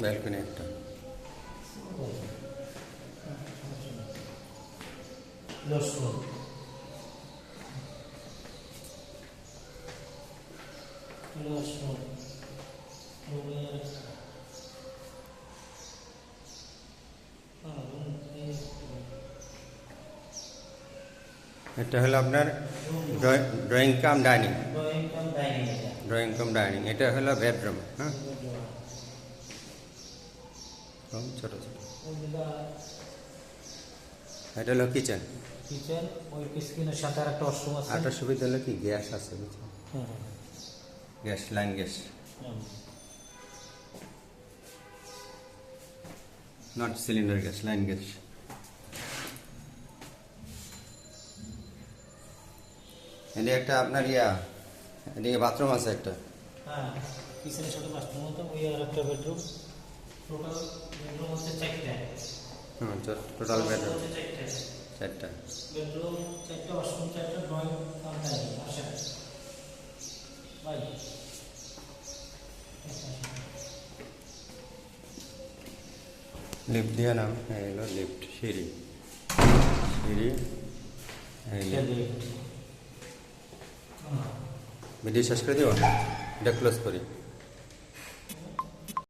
Balcony একটা। এটা হলো আপনার ড্রয়িং কাম ডাইনিং। এটা হলো বেডরুম। হ্যাঁ, ছোট ছোট। এটা হলো কিচেন। ওই স্ক্রিনের সাথে আরেকটা ওয়াশরুম আছে। আরেকটা সুবিধা হলো কি, গ্যাস আছে বুঝছেন, gas, line gas, not cylinder gas, line gas. এদিকে একটা আপনার এদিকে বাথরুম আছে একটা। কিচেনের সাথে ওয়াশরুম আছে। ওই আরেকটা বেডরুম। টোটাল বেডরুম হচ্ছে 4টা। টোটাল বেডরুম 4টা। বেডরুম 4টা, ওয়াশরুম 4টা, ড্রয়িং কাম ডাইনিং আসে ভাই। লিফট দিয়ে নাম, এলো লিফট, সিঁড়ি, ভিডিও শেষ করে দিব, এটা ক্লোজ করি।